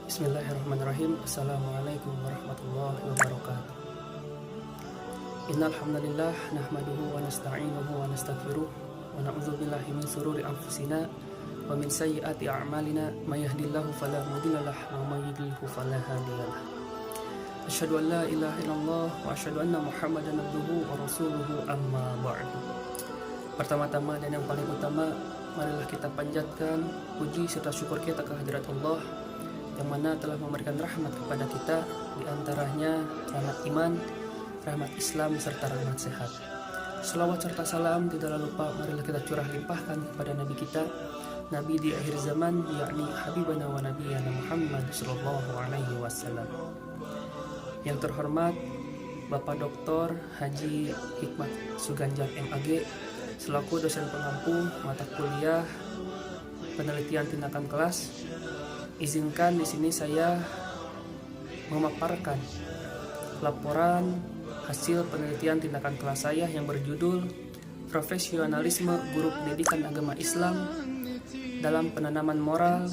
Bismillahirrahmanirrahim. Assalamualaikum warahmatullahi wabarakatuh. Innal hamdalillah nahmaduhu wa nasta'inuhu wa nastaghfiruh wa na'udzu billahi min shururi anfusina wa min sayyiati a'malina may yahdihillahu fala mudhillalah wa may yudlilhu fala hadiyalah. Asyhadu an la ilaha illallah wa asyhadu anna Muhammadan abduhu wa rasuluhu amma ba'du. Pertama-tama dan yang paling utama, marilah kita panjatkan puji serta syukur kita ke hadirat Allah yang mana telah memberikan rahmat kepada kita, di antaranya rahmat iman, rahmat Islam, serta rahmat sehat. Selawat serta salam tidaklah lupa marilah kita curah limpahkan kepada Nabi kita, Nabi di akhir zaman, yakni Habibana wa Nabiyana Muhammad sallallahu alaihi wasallam. Yang terhormat Bapak Dr. Haji Hikmat Suganjar MAG selaku dosen pengampu mata kuliah penelitian tindakan kelas. Izinkan di sini saya memaparkan laporan hasil penelitian tindakan kelas saya yang berjudul Profesionalisme Guru Pendidikan Agama Islam dalam Penanaman Moral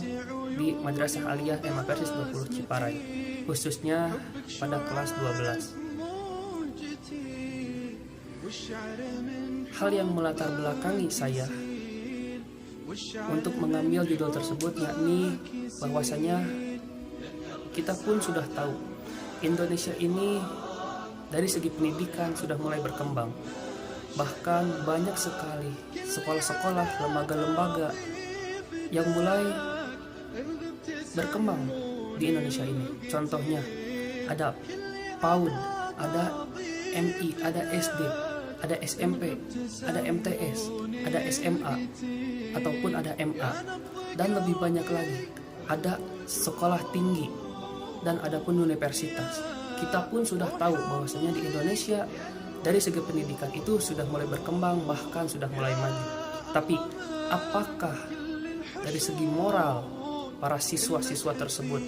di Madrasah Aliyah MA Persis 20 Ciparai, khususnya pada kelas 12. Hal yang melatar belakangi saya untuk mengambil judul tersebut yakni bahwasanya kita pun sudah tahu Indonesia ini dari segi pendidikan sudah mulai berkembang. Bahkan banyak sekali sekolah-sekolah, lembaga-lembaga yang mulai berkembang di Indonesia ini. Contohnya ada PAUD, ada MI, ada SD, ada SMP, ada MTS, ada SMA, ataupun ada MA, dan lebih banyak lagi ada sekolah tinggi dan ada pun universitas. Kita pun sudah tahu bahwasanya di Indonesia dari segi pendidikan itu sudah mulai berkembang, bahkan sudah mulai maju. Tapi apakah dari segi moral para siswa-siswa tersebut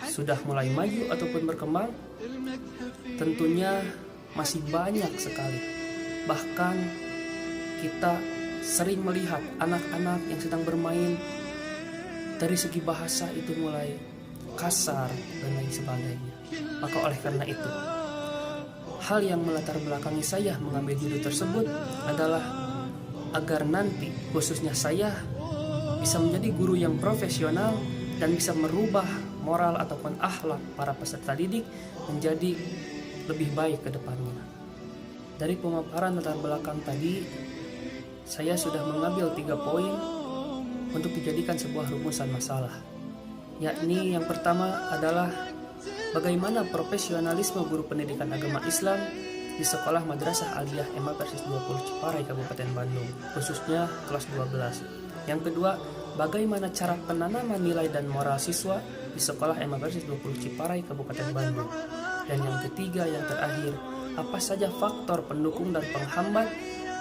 sudah mulai maju ataupun berkembang? Tentunya masih banyak sekali. Bahkan kita sering melihat anak-anak yang sedang bermain dari segi bahasa itu mulai kasar dan lain sebagainya. Maka oleh karena itu, hal yang melatar belakangi saya mengambil judul tersebut adalah agar nanti khususnya saya bisa menjadi guru yang profesional dan bisa merubah moral ataupun akhlak para peserta didik menjadi lebih baik ke depannya. Dari pemaparan latar belakang tadi, saya sudah mengambil 3 poin untuk dijadikan sebuah rumusan masalah. Yakni yang pertama adalah bagaimana profesionalisme guru pendidikan agama Islam di sekolah Madrasah Aliyah MA Persis 20 Ciparai Kabupaten Bandung, khususnya kelas 12. Yang kedua, bagaimana cara penanaman nilai dan moral siswa di sekolah MA Persis 20 Ciparai Kabupaten Bandung. Dan yang ketiga, yang terakhir, apa saja faktor pendukung dan penghambat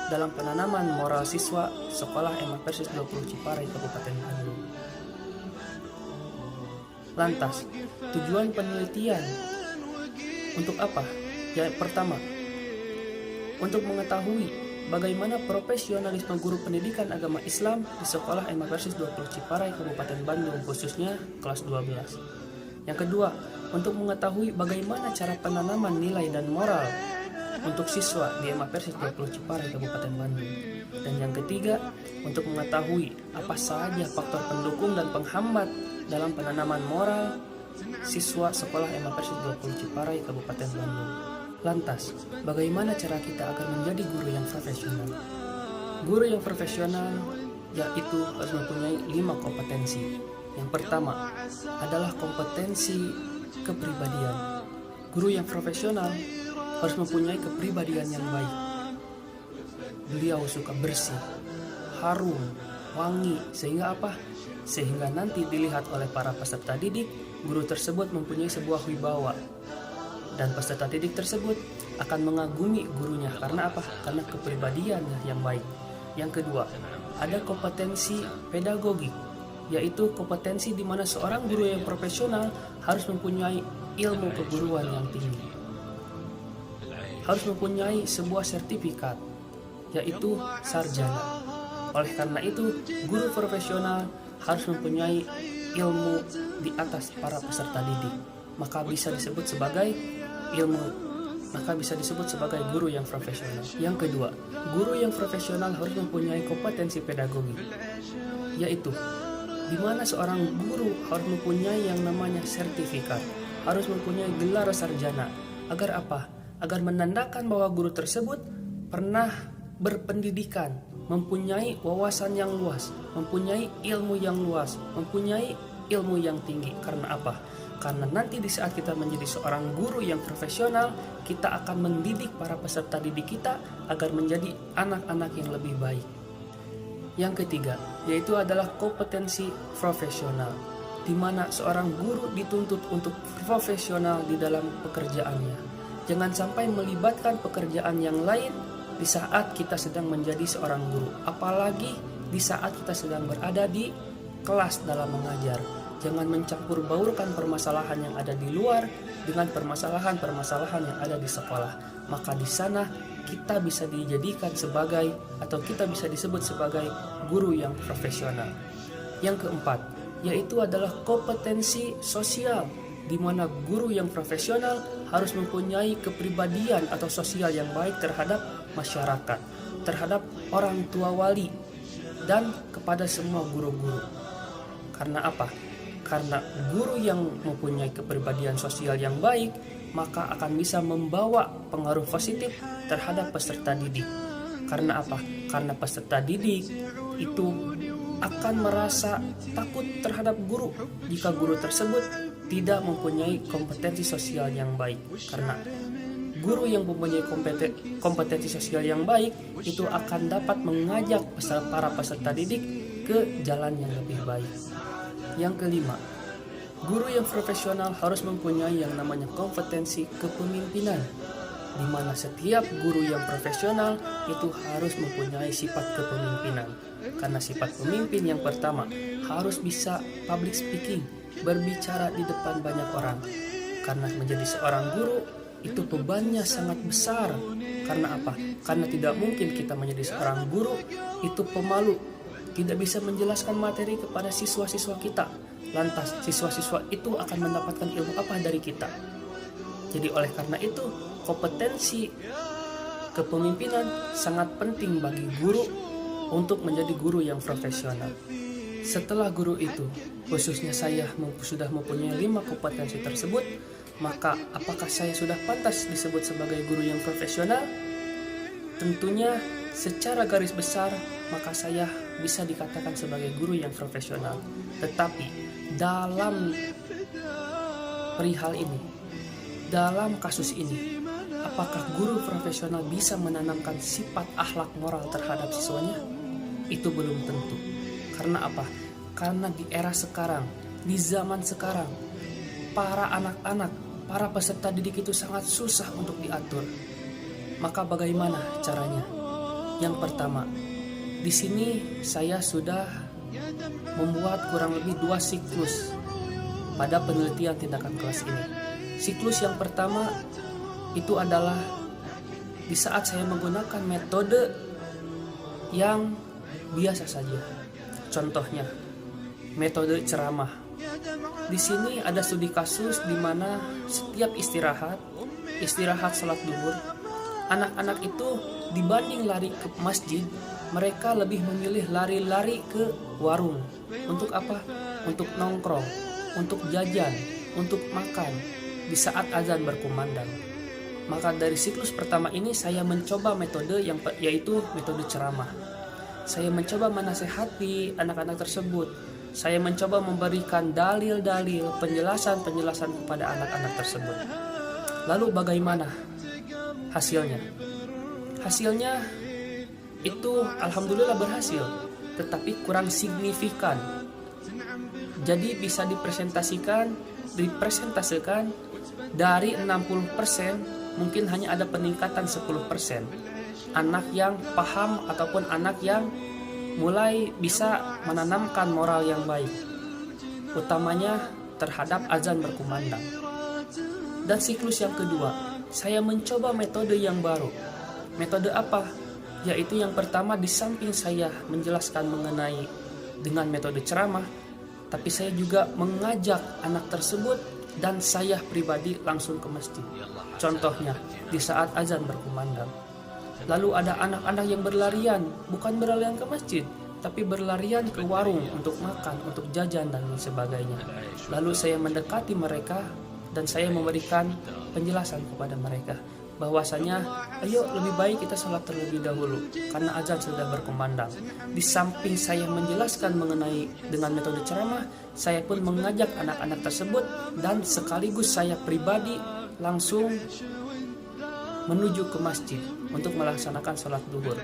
dalam penanaman moral siswa sekolah MA Persis 20 Ciparai Kabupaten Bandung. Lantas, tujuan penelitian untuk apa? Yang pertama, untuk mengetahui bagaimana profesionalisme guru pendidikan agama Islam di sekolah MA Persis 20 Ciparai Kabupaten Bandung, khususnya kelas 12. Yang kedua, untuk mengetahui bagaimana cara penanaman nilai dan moral untuk siswa di MA Persis 20 Ciparai Kabupaten Bandung. Dan yang ketiga, untuk mengetahui apa saja faktor pendukung dan penghambat dalam penanaman moral siswa sekolah MA Persis 20 Ciparai Kabupaten Bandung. Lantas, bagaimana cara kita agar menjadi guru yang profesional? Guru yang profesional yaitu harus mempunyai 5 kompetensi. Yang pertama adalah kompetensi kepribadian. Guru yang profesional harus mempunyai kepribadian yang baik. Beliau suka bersih, harum, wangi, sehingga apa? Sehingga nanti dilihat oleh para peserta didik, guru tersebut mempunyai sebuah wibawa. Dan peserta didik tersebut akan mengagumi gurunya karena apa? Karena kepribadiannya yang baik. Yang kedua, ada kompetensi pedagogik, yaitu kompetensi di mana seorang guru yang profesional harus mempunyai ilmu keguruan yang tinggi. Harus mempunyai sebuah sertifikat, yaitu sarjana. Oleh karena itu, guru profesional harus mempunyai ilmu di atas para peserta didik, maka bisa disebut sebagai guru yang profesional. Yang kedua, guru yang profesional harus mempunyai kompetensi pedagogi, yaitu di mana seorang guru harus mempunyai yang namanya sertifikat, harus mempunyai gelar sarjana. Agar apa? Agar menandakan bahwa guru tersebut pernah berpendidikan, mempunyai wawasan yang luas, mempunyai ilmu yang luas, mempunyai ilmu yang tinggi. Karena apa? Karena nanti di saat kita menjadi seorang guru yang profesional, kita akan mendidik para peserta didik kita agar menjadi anak-anak yang lebih baik. Yang ketiga, yaitu adalah kompetensi profesional, di mana seorang guru dituntut untuk profesional di dalam pekerjaannya. Jangan sampai melibatkan pekerjaan yang lain di saat kita sedang menjadi seorang guru, apalagi di saat kita sedang berada di kelas dalam mengajar. Jangan mencampur baurkan permasalahan yang ada di luar dengan permasalahan-permasalahan yang ada di sekolah. Maka di sana kita bisa dijadikan sebagai, atau kita bisa disebut sebagai guru yang profesional. Yang keempat, yaitu adalah kompetensi sosial, di mana guru yang profesional harus mempunyai kepribadian atau sosial yang baik terhadap masyarakat, terhadap orang tua wali, dan kepada semua guru-guru. Karena apa? Karena guru yang mempunyai kepribadian sosial yang baik, maka akan bisa membawa pengaruh positif terhadap peserta didik. Karena apa? Karena peserta didik itu akan merasa takut terhadap guru jika guru tersebut tidak mempunyai kompetensi sosial yang baik. Karena guru yang mempunyai kompetensi sosial yang baik itu akan dapat mengajak para peserta didik ke jalan yang lebih baik. Yang kelima, guru yang profesional harus mempunyai yang namanya kompetensi kepemimpinan, di mana setiap guru yang profesional itu harus mempunyai sifat kepemimpinan. Karena sifat pemimpin yang pertama harus bisa public speaking, berbicara di depan banyak orang. Karena menjadi seorang guru itu bebannya sangat besar. Karena apa? Karena tidak mungkin kita menjadi seorang guru itu pemalu, tidak bisa menjelaskan materi kepada siswa-siswa kita. Lantas siswa-siswa itu akan mendapatkan ilmu apa dari kita? Jadi oleh karena itu, kompetensi kepemimpinan sangat penting bagi guru untuk menjadi guru yang profesional. Setelah guru itu, khususnya saya sudah mempunyai 5 kompetensi tersebut, maka apakah saya sudah pantas disebut sebagai guru yang profesional? Tentunya secara garis besar, maka saya bisa dikatakan sebagai guru yang profesional. Tetapi dalam perihal ini, dalam kasus ini, apakah guru profesional bisa menanamkan sifat akhlak moral terhadap siswanya? Itu belum tentu. Karena apa? Karena di era sekarang, di zaman sekarang, para anak-anak, para peserta didik itu sangat susah untuk diatur. Maka bagaimana caranya? Yang pertama, di sini saya sudah membuat kurang lebih 2 siklus pada penelitian tindakan kelas ini. Siklus yang pertama itu adalah di saat saya menggunakan metode yang biasa saja. Contohnya, metode ceramah. Di sini ada studi kasus di mana setiap istirahat salat zuhur, anak-anak itu dibanding lari ke masjid, mereka lebih memilih lari-lari ke warung. Untuk apa? Untuk nongkrong, untuk jajan, untuk makan di saat azan berkumandang. Maka dari siklus pertama ini saya mencoba metode yaitu metode ceramah. Saya mencoba menasehati anak-anak tersebut. Saya mencoba memberikan dalil-dalil, penjelasan-penjelasan kepada anak-anak tersebut. Lalu bagaimana hasilnya? Hasilnya itu alhamdulillah berhasil, tetapi kurang signifikan. Jadi bisa dipresentasikan dari 60%, mungkin hanya ada peningkatan 10%. Anak yang paham ataupun anak yang mulai bisa menanamkan moral yang baik, utamanya terhadap azan berkumandang. Dan siklus yang kedua, saya mencoba metode yang baru. Metode apa? Yaitu yang pertama, di samping saya menjelaskan mengenai dengan metode ceramah, tapi saya juga mengajak anak tersebut dan saya pribadi langsung ke masjid. Contohnya, di saat azan berkumandang. Lalu ada anak-anak yang berlarian, bukan berlarian ke masjid, tapi berlarian ke warung untuk makan, untuk jajan dan lain sebagainya. Lalu saya mendekati mereka dan saya memberikan penjelasan kepada mereka bahwasanya ayo lebih baik kita sholat terlebih dahulu karena azan sudah berkumandang. Di samping saya menjelaskan mengenai dengan metode ceramah, saya pun mengajak anak-anak tersebut dan sekaligus saya pribadi langsung menuju ke masjid untuk melaksanakan sholat duhur.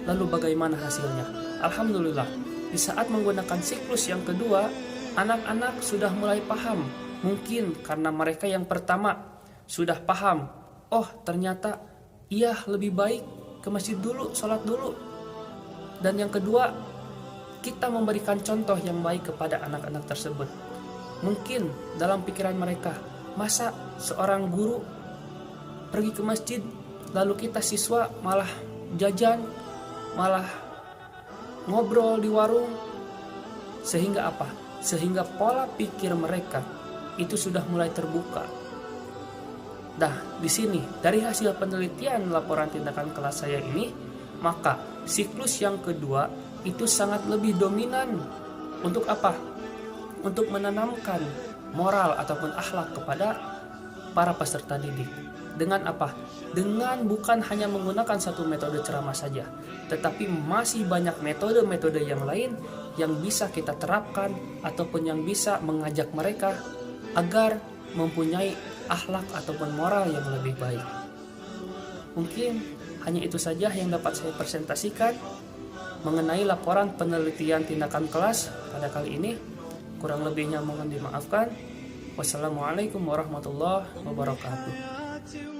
Lalu bagaimana hasilnya? Alhamdulillah, di saat menggunakan siklus yang kedua, anak-anak sudah mulai paham. Mungkin karena mereka yang pertama sudah paham, oh ternyata iya lebih baik ke masjid dulu, sholat dulu. Dan yang kedua, kita memberikan contoh yang baik kepada anak-anak tersebut. Mungkin dalam pikiran mereka, masa seorang guru pergi ke masjid, lalu kita siswa malah jajan, malah ngobrol di warung. Sehingga apa? Sehingga pola pikir mereka itu sudah mulai terbuka. Nah, di sini dari hasil penelitian laporan tindakan kelas saya ini, maka siklus yang kedua itu sangat lebih dominan untuk apa? Untuk menanamkan moral ataupun akhlak kepada para peserta didik. Dengan apa? Dengan bukan hanya menggunakan satu metode ceramah saja, tetapi masih banyak metode-metode yang lain yang bisa kita terapkan ataupun yang bisa mengajak mereka agar mempunyai akhlak ataupun moral yang lebih baik. Mungkin hanya itu saja yang dapat saya presentasikan mengenai laporan penelitian tindakan kelas pada kali ini. Kurang lebihnya mohon dimaafkan. Wassalamualaikum warahmatullahi wabarakatuh.